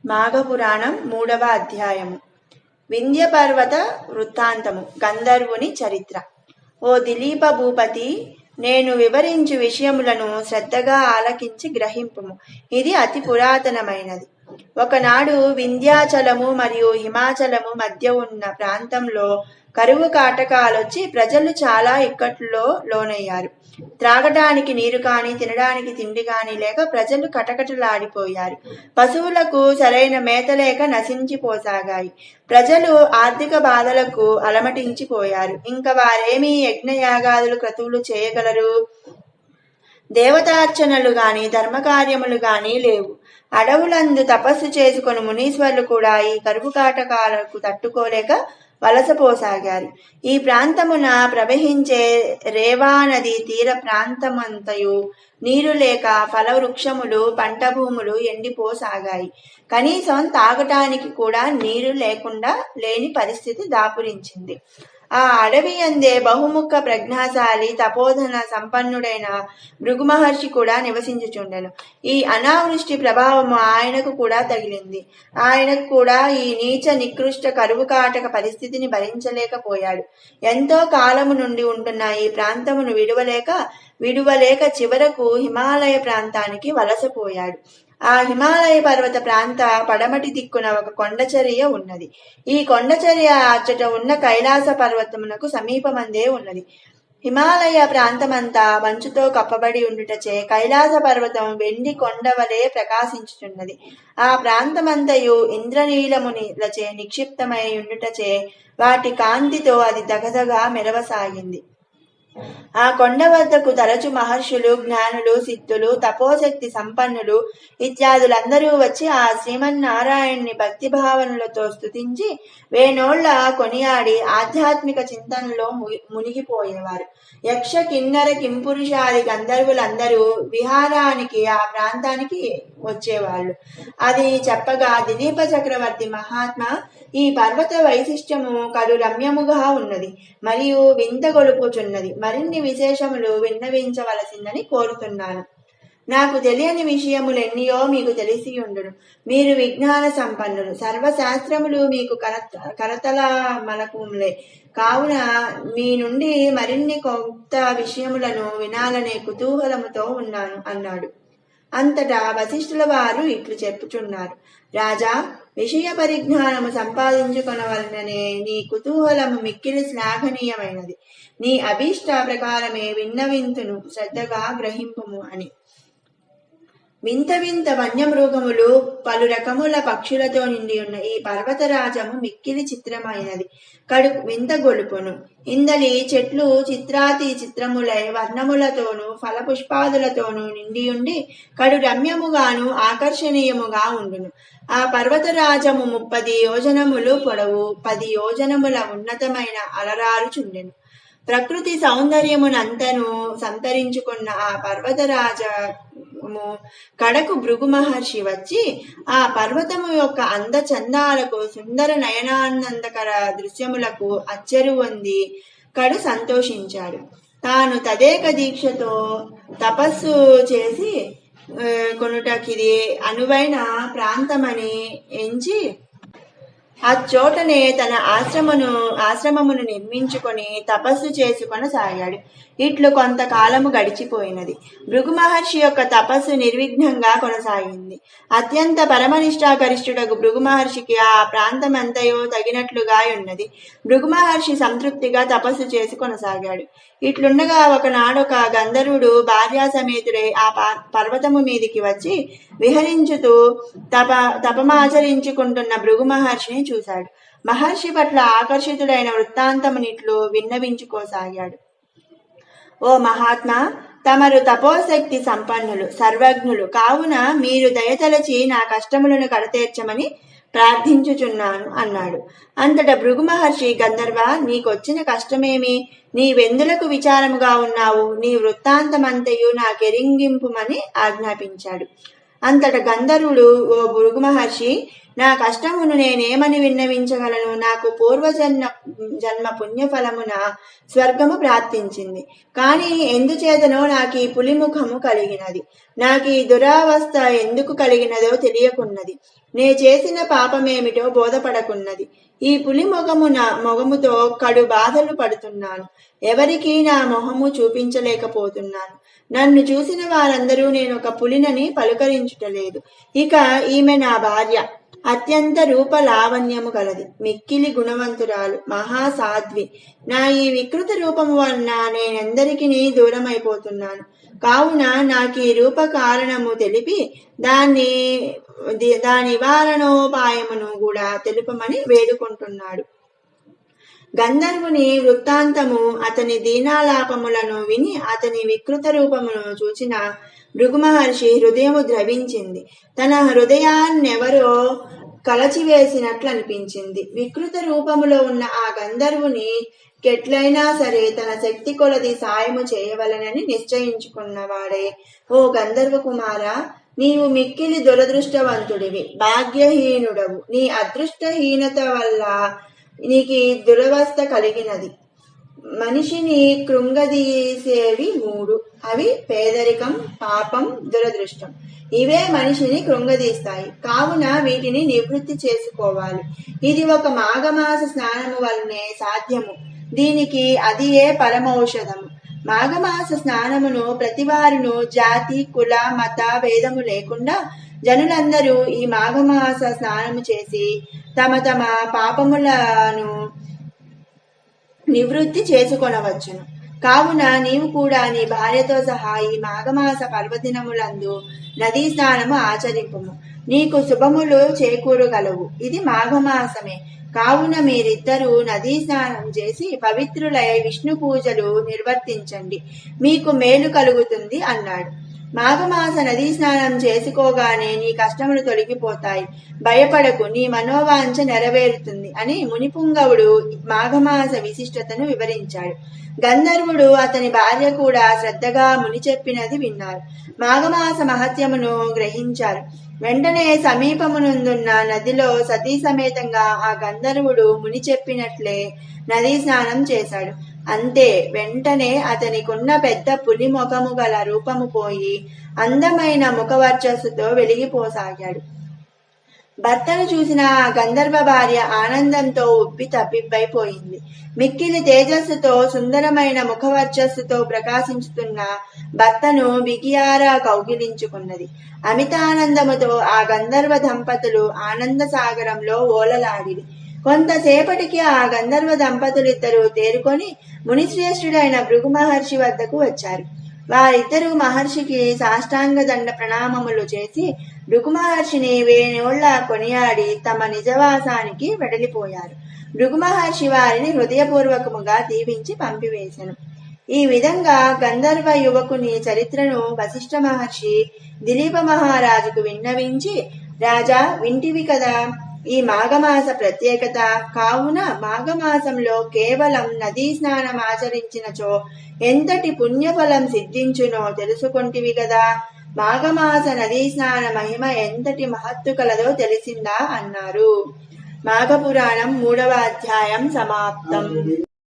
మాఘపురాణం 3వ అధ్యాయము. వింధ్య పర్వత వృత్తాంతము. గంధర్వుని చరిత్ర. ఓ దిలీప భూపతి, నేను వివరించు విషయములను శ్రద్ధగా ఆలకించి గ్రహింపుము. ఇది అతి పురాతనమైనది. ఒకనాడు వింధ్యాచలము మరియు హిమాచలము మధ్య ఉన్న ప్రాంతంలో కరువు కాటకాలొచ్చి ప్రజలు చాలా ఇక్కట్లో లోనయ్యారు. త్రాగటానికి నీరు కాని, తినడానికి తిండి కాని లేక ప్రజలు కటకటలాడిపోయారు. పశువులకు సరైన మేత లేక నశించిపోసాగాయి. ప్రజలు ఆర్థిక బాధలకు అలమటించిపోయారు. ఇంక వారేమీ యజ్ఞయాగాదులు క్రతువులు చేయగలరు? దేవతార్చనలు గాని ధర్మకార్యములు గాని లేవు. అడవులందు తపస్సు చేసుకుని మునీశ్వరులు కూడా ఈ కరువు కాటకాలకు తట్టుకోలేక వలసపోసాగారు. ఈ ప్రాంతమున ప్రవహించే రేవా నది తీర ప్రాంతమంతయు నీరు లేక ఫలవృక్షములు, పంట భూములు ఎండిపోసాగాయి. కనీసం తాగటానికి కూడా నీరు లేకుండా లేని పరిస్థితి దాపురించింది. ఆ అడవి అందే బహుముఖ ప్రజ్ఞాశాలి తపోధన సంపన్నుడైన భృగు మహర్షి కూడా నివసించుచుండెను. ఈ అనావృష్టి ప్రభావము ఆయనకు కూడా తగిలింది. ఆయనకు కూడా ఈ నీచ నికృష్ట కరువు కాటక పరిస్థితిని భరించలేకపోయాడు. ఎంతో కాలము నుండి ఉంటున్న ఈ ప్రాంతమును విడువలేక చివరకు హిమాలయ ప్రాంతానికి వలసపోయాడు. ఆ హిమాలయ పర్వత ప్రాంత పడమటి దిక్కున ఒక కొండచర్య ఉన్నది. ఈ కొండచర్య అచ్చట ఉన్న కైలాస పర్వతమునకు సమీపమందే ఉన్నది. హిమాలయ ప్రాంతమంతా మంచుతో కప్పబడి ఉండుటచే కైలాస పర్వతం వెండి కొండవలే ప్రకాశించుచున్నది. ఆ ప్రాంతమంతయు ఇంద్రనీలమునిలచే నిక్షిప్తమై ఉండుటచే వాటి కాంతితో అది దగదగా మెరవసాగింది. ఆ కొండ వద్దకు తరచు మహర్షులు, జ్ఞానులు, సిద్ధులు, తపోశక్తి సంపన్నులు ఇత్యాదులందరూ వచ్చి ఆ శ్రీమన్నారాయణ్ణి భక్తి భావనలతో స్తుతించి వేనోళ్ల కొనియాడి ఆధ్యాత్మిక చింతనలో మునిగిపోయేవారు. యక్ష, కిన్నర, కింపురుషాది గంధర్వులందరూ విహారానికి ఆ ప్రాంతానికి వచ్చేవాళ్ళు. అది చెప్పగా దిలీప చక్రవర్తి మహాత్మా, ఈ పర్వత వైశిష్ట్యము కడు రమ్యముగా ఉన్నది మరియు వింత గొలుపుచున్నది. మరిన్ని విశేషములు విన్నవించవలసిందని కోరుతున్నాను. నాకు తెలియని విషయములెన్నియో మీకు తెలిసి ఉండును. మీరు విజ్ఞాన సంపన్నులు, సర్వశాస్త్రములు మీకు కరతల మలకుములే. కావున మీ నుండి మరిన్ని కొత్త విషయములను వినాలనే కుతూహలముతో ఉన్నాను అన్నాడు. అంతటా వశిష్ఠుల వారు ఇట్లు చెప్పుచున్నారు. రాజా, విషయ పరిజ్ఞానము సంపాదించుకొనవలననే నీ కుతూహలము మిక్కిలి శ్లాఘనీయమైనది. నీ అభీష్ట ప్రకారమే విన్నవింతును, శ్రద్ధగా గ్రహింపుము అని. వింత వింత వన్యమృగములు, పలు రకముల పక్షులతో నిండి ఉన్న ఈ పర్వతరాజము మిక్కిలి చిత్రమైనది, కడు వింత గొలుపును. ఇందలి చెట్లు చిత్రాతి చిత్రములై వర్ణములతోనూ ఫలపుష్పాదులతోనూ నిండియుండి కడు రమ్యముగాను ఆకర్షణీయముగా ఉండును. ఆ పర్వతరాజము 30 యోజనములు పొడవు, 10 యోజనముల ఉన్నతమైన అలరారుచుండెను. ప్రకృతి సౌందర్యమునంతను సంతరించుకున్న ఆ పర్వతరాజము కడకు భృగు మహర్షి వచ్చి ఆ పర్వతము యొక్క అందచందాలకు, సుందర నయనానందకర దృశ్యములకు అచ్చెరువొంది కడు సంతోషించాడు. తాను తదేక దీక్షతో తపస్సు చేసి కొనుటకిది అనువైన ప్రాంతమని ఎంచి అచ్చోటనే తన ఆశ్రమమును నిర్మించుకొని తపస్సు చేసుకొనసాగాడు. ఇట్లు కొంతకాలము గడిచిపోయినది. భృగు మహర్షి యొక్క తపస్సు నిర్విఘ్నంగా కొనసాగింది. అత్యంత పరమనిష్టాగరిష్ఠుడగు భృగు మహర్షికి ఆ ప్రాంతమంతయో తగినట్లుగా ఉన్నది. భృగు మహర్షి సంతృప్తిగా తపస్సు చేసి కొనసాగాడు. ఇట్లుండగా ఒకనాడొక గంధర్వుడు భార్యా సమేతుడై ఆ పర్వతము మీదికి వచ్చి విహరించుతూ తపమాచరించుకుంటున్న భృగు మహర్షిని చూశాడు. మహర్షి పట్ల ఆకర్షితుడైన వృత్తాంతమునిట్లు విన్నవించుకోసాగాడు. ఓ మహాత్మా, తమరు తపోశక్తి సంపన్నులు, సర్వజ్ఞులు కావున మీరు దయతలచి నా కష్టములను కడతీర్చమని ప్రార్థించుచున్నాను అన్నాడు. అంతట భృగు మహర్షి, గంధర్వ, నీకొచ్చిన కష్టమేమి? నీవెందులకు విచారముగా ఉన్నావు? నీ వృత్తాంతమంతయు నాకెరింగింపుమని ఆజ్ఞాపించాడు. అంతట గంధర్వుడు, ఓ భృగు మహర్షి, నా కష్టమును నేనేమని విన్నవించగలను? నాకు జన్మ పుణ్యఫలమున స్వర్గము ప్రాప్తించింది. కాని ఎందుచేతనో నాకు ఈ పులిముఖము కలిగినది. నాకు ఈ దురావస్థ ఎందుకు కలిగినదో తెలియకున్నది. నే చేసిన పాపమేమిటో బోధపడకున్నది. ఈ పులి మొగముతో కడు బాధలు పడుతున్నాను. ఎవరికీ నా మొహము చూపించలేకపోతున్నాను. నన్ను చూసిన వారందరూ నేనొక పులినని పలుకరించుటలేదు. ఇక ఈమె నా భార్య. అత్యంత రూప లావణ్యము గలది, మిక్కిలి గుణవంతురాలు, మహాసాధ్వి. నా ఈ వికృత రూపము వలన నేనెందరికీ దూరమైపోతున్నాను. కావున నాకు ఈ రూప కారణము తెలిపి దాని నివారణోపాయమును కూడా తెలుపమని వేడుకుంటున్నాడు. గంధర్వుని వృత్తాంతము, అతని దీనాలాపములను విని అతని వికృత రూపమును చూచిన భృగు మహర్షి హృదయము ద్రవించింది. తన హృదయాన్నెవరో కలచివేసినట్లు అనిపించింది. వికృత రూపములో ఉన్న ఆ గంధర్వుని కెట్లైనా సరే తన శక్తి కొలది సాయము చేయవలనని నిశ్చయించుకున్నవాడే, ఓ గంధర్వ కుమార, నీవు మిక్కిలి దురదృష్టవంతుడివి, భాగ్యహీనుడవు. నీ అదృష్టహీనత వల్ల నీకు దురవస్థ కలిగినది. మనిషిని కృంగదీసేవి 3. అవి పేదరికం, పాపం, దురదృష్టం. ఇవే మనిషిని కృంగదీస్తాయి. కావున వీటిని నివృత్తి చేసుకోవాలి. ఇది ఒక మాఘమాస స్నానము వలనే సాధ్యము. దీనికి అదియే పరమౌషధము. మాఘమాస స్నానమును ప్రతివారును జాతి, కుల, మత భేదము లేకుండా జనులందరూ ఈ మాఘమాస స్నానము చేసి తమ తమ పాపములను నివృత్తి చేసుకొనవచ్చును. కావున నీవు కూడా నీ భార్యతో సహా ఈ మాఘమాస పర్వదినములందు నదీ స్నానము ఆచరింపుము. నీకు శుభములు చేకూరగలవు. ఇది మాఘమాసమే. కావున మీరిద్దరూ నదీ స్నానం చేసి పవిత్రులై విష్ణు పూజలు నిర్వర్తించండి. మీకు మేలు కలుగుతుంది అన్నాడు. మాఘమాస నదీ స్నానం చేసుకోగానే నీ కష్టములు తొలగిపోతాయి. భయపడకు, నీ మనోవాంఛ నెరవేరుతుంది అని మునిపుంగవుడు మాఘమాస విశిష్టతను వివరించాడు. గంధర్వుడు, అతని భార్య కూడా శ్రద్ధగా ముని చెప్పినది విన్నారు. మాఘమాస మహత్యమును గ్రహించారు. వెంటనే సమీపమునందున్న నదిలో సతీ సమేతంగా ఆ గంధర్వుడు ముని చెప్పినట్లే నదీ స్నానం చేశాడు. అంతే, వెంటనే అతనికున్న పెద్ద పులి ముఖము గల రూపము పోయి అందమైన ముఖవర్చస్సుతో వెలిగిపోసాగాడు. భర్తను చూసిన ఆ గంధర్వ భార్య ఆనందంతో ఉబ్బి తప్పిబ్బైపోయింది. మిక్కిలి తేజస్సుతో సుందరమైన ముఖవర్చస్సుతో ప్రకాశించుతున్న భర్తను బిగియారా కౌగిలించుకున్నది. అమితానందముతో ఆ గంధర్వ దంపతులు ఆనంద సాగరంలో ఓలలాడిరి. కొంతసేపటికి ఆ గంధర్వ దంపతులిద్దరూ తేరుకొని మునిశ్రేష్ఠుడైన భృగు మహర్షి వద్దకు వచ్చారు. వారిద్దరూ మహర్షికి సాష్టాంగ దండ ప్రణామములు చేసి భృగు మహర్షిని వేణోళ్ల కొనియాడి తమ నిజవాసానికి వెడలిపోయారు. భృగు మహర్షి వారిని హృదయపూర్వకముగా దీవించి పంపివేశను. ఈ విధంగా గంధర్వ యువకుని చరిత్రను వశిష్ఠ మహర్షి దిలీప మహారాజుకు విన్నవించి, రాజా, వింటివి కదా ఈ మాఘమాస ప్రత్యేకత. కావున మాఘమాసంలో కేవలం నదీ స్నానం ఆచరించినచో ఎంతటి పుణ్యఫలం సిద్ధించునో తెలుసుకొంటివి కదా. మాఘమాస నదీ స్నాన మహిమ ఎంతటి మహత్తు కలదో తెలిసిందా అన్నారు. మాఘపురాణం 3వ అధ్యాయం సమాప్తం.